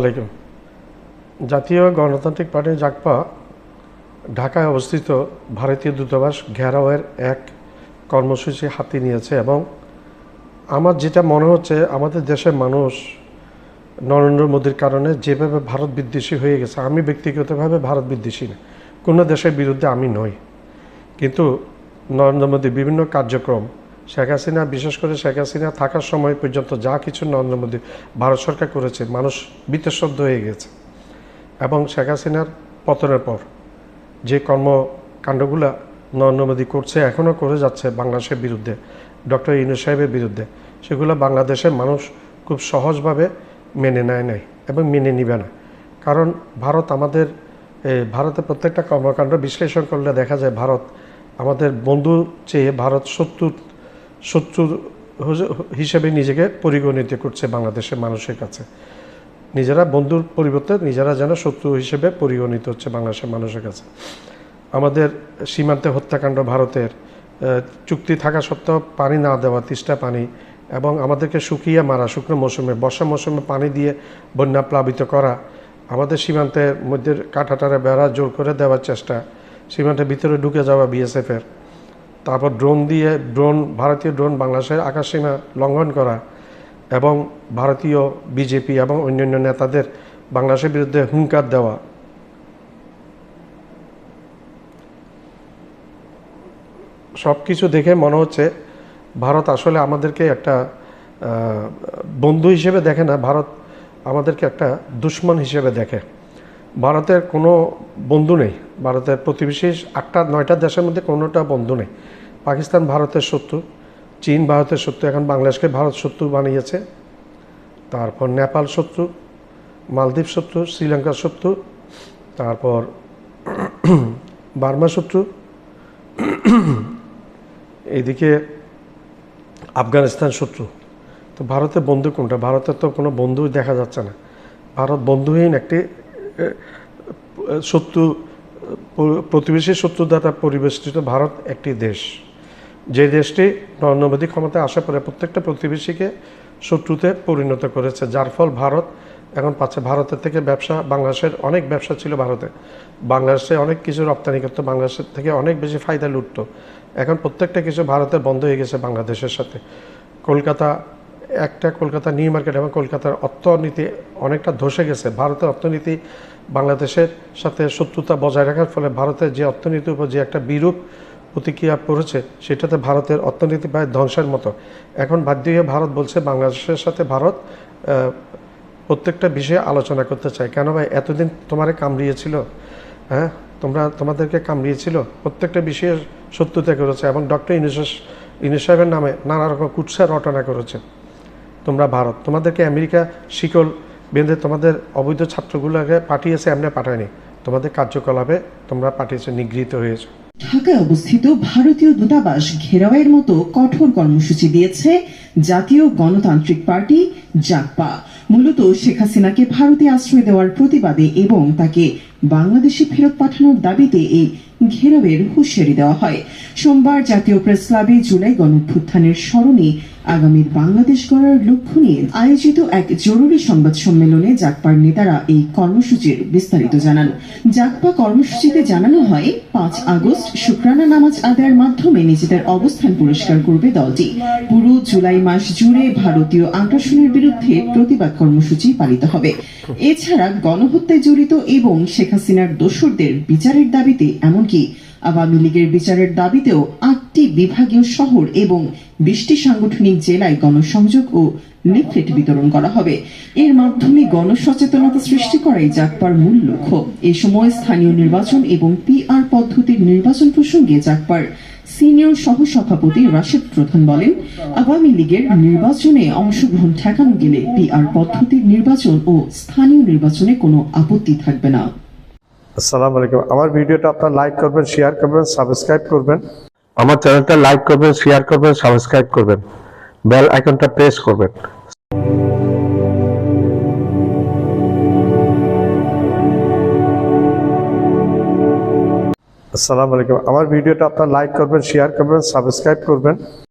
আলাইকুম। জাতীয় গণতান্ত্রিক পার্টি জাগপা ঢাকায় অবস্থিত ভারতীয় দূতাবাস ঘেরাওয়ের এক কর্মসূচি হাতে নিয়েছে এবং আমার যেটা মনে হচ্ছে আমাদের দেশের মানুষ নরেন্দ্র মোদীর কারণে যেভাবে ভারত বিদ্বেষী হয়ে গেছে, আমি ব্যক্তিগতভাবে ভারত বিদ্বেষী না, কোনো দেশের বিরুদ্ধে আমি নই, কিন্তু নরেন্দ্র মোদীর বিভিন্ন কার্যক্রম, শেখ হাসিনা বিশেষ করে শেখ হাসিনা থাকার সময় পর্যন্ত যা কিছু নরেন্দ্র মোদী ভারত সরকার করেছে মানুষ বীতশ্রদ্ধ হয়ে গেছে। এবং শেখ হাসিনার পতনের পর যে কর্মকাণ্ডগুলো নরেন্দ্র মোদী করছে, এখনও করে যাচ্ছে বাংলাদেশের বিরুদ্ধে, ডক্টর ইউনূস সাহেবের বিরুদ্ধে, সেগুলো বাংলাদেশের মানুষ খুব সহজভাবে মেনে নেয় নাই এবং মেনে নিবে না। কারণ ভারতের প্রত্যেকটা কর্মকাণ্ড বিশ্লেষণ করলে দেখা যায় ভারত আমাদের বন্ধু চেয়ে ভারত শত্রু হিসেবে নিজেকে পরিগণিত করছে বাংলাদেশের মানুষের কাছে। নিজেরা বন্ধুর পরিবর্তে নিজেরা যেন শত্রু হিসেবে পরিগণিত হচ্ছে বাংলাদেশের মানুষের কাছে। আমাদের সীমান্তে হত্যাকাণ্ড, ভারতের চুক্তি থাকা সত্ত্বেও পানি না দেওয়া, তিস্তা পানি, এবং আমাদেরকে শুকিয়ে মারা, শুকনো মৌসুমে, বর্ষা মৌসুমে পানি দিয়ে বন্যা প্লাবিত করা, আমাদের সীমান্তের মধ্যে কাঁটাটারে বেড়া জোর করে দেওয়ার চেষ্টা, সীমান্তের ভিতরে ঢুকে যাওয়া বিএসএফের, তারপর ভারতীয় ড্রোন বাংলাদেশের আকাশসীমা লঙ্ঘন করা, এবং ভারতীয় বিজেপি এবং অন্যান্য নেতাদের বাংলাদেশের বিরুদ্ধে হুঙ্কার দেওয়া, সব কিছু দেখে মনে হচ্ছে ভারত আসলে আমাদেরকে একটা বন্ধু হিসেবে দেখে না, ভারত আমাদেরকে একটা দুশ্মন হিসেবে দেখে। ভারতের কোনো বন্ধু নেই, ভারতের প্রতিবেশী 8-9টা দেশের মধ্যে কোনোটা বন্ধু নেই। পাকিস্তান ভারতের শত্রু, চীন ভারতের শত্রু, এখন বাংলাদেশকে ভারত শত্রু বানিয়েছে, তারপর নেপাল শত্রু, মালদ্বীপ শত্রু, শ্রীলঙ্কার শত্রু, তারপর বার্মা শত্রু, এইদিকে আফগানিস্তান শত্রু। তো ভারতের বন্ধু কোনটা? ভারতের তো কোনো বন্ধুই দেখা যাচ্ছে না। ভারত বন্ধুহীন একটি প্রতিবেশী শত্রু দ্বারা পরিবেষ্টিত ভারত একটি দেশ, যে দেশটি নরেন্দ্র মোদী ক্ষমতায় আসার পরে প্রত্যেকটা প্রতিবেশীকে শত্রুতে পরিণত করেছে, যার ফল ভারত এখন পাচ্ছে। ভারতের থেকে ব্যবসা, বাংলাদেশের অনেক ব্যবসা ছিল ভারতে, বাংলাদেশে অনেক কিছু রপ্তানি করতো, বাংলাদেশের থেকে অনেক বেশি ফায়দা লুটতো। এখন প্রত্যেকটা কিছু ভারতের বন্ধ হয়ে গেছে বাংলাদেশের সাথে। কলকাতা নিউ মার্কেট এবং কলকাতার অর্থনীতি অনেকটা ধসে গেছে। ভারতের অর্থনীতি বাংলাদেশের সাথে শত্রুতা বজায় রাখার ফলে ভারতের যে অর্থনীতির উপর যে একটা বিরূপ প্রতিক্রিয়া পড়েছে, সেটাতে ভারতের অর্থনীতি প্রায় ধ্বংসের মতো। এখন বাধ্য হয়ে ভারত বলছে বাংলাদেশের সাথে ভারত প্রত্যেকটা বিষয়ে আলোচনা করতে চায়। কেন ভাই, এতদিন তোমারে কামড়িয়েছিল, হ্যাঁ, তোমাদেরকে কামড়িয়েছিল, প্রত্যেকটা বিষয়ে শত্রুতা করেছে এবং ডক্টর ইউনূস সাহেবের নামে নানা রকম কুৎসা রটনা করেছে। তোমরা ভারত, তোমাদেরকে আমেরিকা শিকল বেঁধে তোমাদের অবৈধ ছাত্রগুলোকে পাঠিয়েছে, এমনি পাঠায়নি, তোমাদের কার্যকলাপে তোমরা পাঠিয়েছে, নিগৃহীত হয়েছে। ঢাকায় অবস্থিত ভারতীয় দূতাবাস ঘেরাওয়ের মতো কঠোর কর্মসূচি দিয়েছে জাতীয় গণতান্ত্রিক পার্টি জাগপা। মূলত শেখ হাসিনাকে ভারতে আশ্রয় দেওয়ার প্রতিবাদে এবং তাকে বাংলাদেশে ফেরত পাঠানোর দাবিতে এই ঘেরাওয়ের হুঁশিয়ারি দেওয়া হয়। সোমবার জাতীয় প্রেস ক্লাবে জুলাই গণঅভ্যুত্থানের স্মরণে আগামীর বাংলাদেশ গড়ার লক্ষ্য নিয়ে আয়োজিত এক জরুরি সংবাদ সম্মেলনে জাগপার নেতারা এই কর্মসূচির বিস্তারিত জানান। জাগপা কর্মসূচিতে জানানো হয়, 5 আগস্ট শুকরানা নামাজ আদায়ের মাধ্যমে নিজেদের অবস্থান পরিষ্কার করবে দলটি। পুরো জুলাই মাস জুড়ে ভারতীয় আগ্রাসনের বিরুদ্ধে প্রতিবাদ কর্মসূচি পালিত হবে। এছাড়া গণহত্যায় জড়িত এবং শেখ হাসিনার দোসরদের বিচারের দাবিতে, এমনকি আওয়ামী লীগের বিচারের দাবিতেও 8টি বিভাগীয় শহর এবং 20টি সাংগঠনিক জেলায় গণসংযোগ ও লিফলেট বিতরণ করা হবে। এর মাধ্যমে গণসচেতনতা সৃষ্টি করাই জাগপার মূল লক্ষ্য। এ সময় স্থানীয় নির্বাচন এবং পিআর পদ্ধতির নির্বাচন প্রসঙ্গে জাগপার সিনিয়র সহসভাপতি রাশেদ প্রধান বলেন, আওয়ামী লীগের নির্বাচনে অংশগ্রহণ ঠেকানো গেলে পিআর পদ্ধতির নির্বাচন ও স্থানীয় নির্বাচনে কোনো আপত্তি থাকবে না। আসসালামু আলাইকুম। আমার ভিডিওটা আপনারা লাইক করবেন, শেয়ার করবেন, সাবস্ক্রাইব করবেন। আমার চ্যানেলটা লাইক করবেন, শেয়ার করবেন, সাবস্ক্রাইব করবেন, বেল আইকনটা প্রেস করবেন। আসসালামু আলাইকুম। আমার ভিডিওটা আপনারা লাইক করবেন, শেয়ার করবেন, সাবস্ক্রাইব করবেন।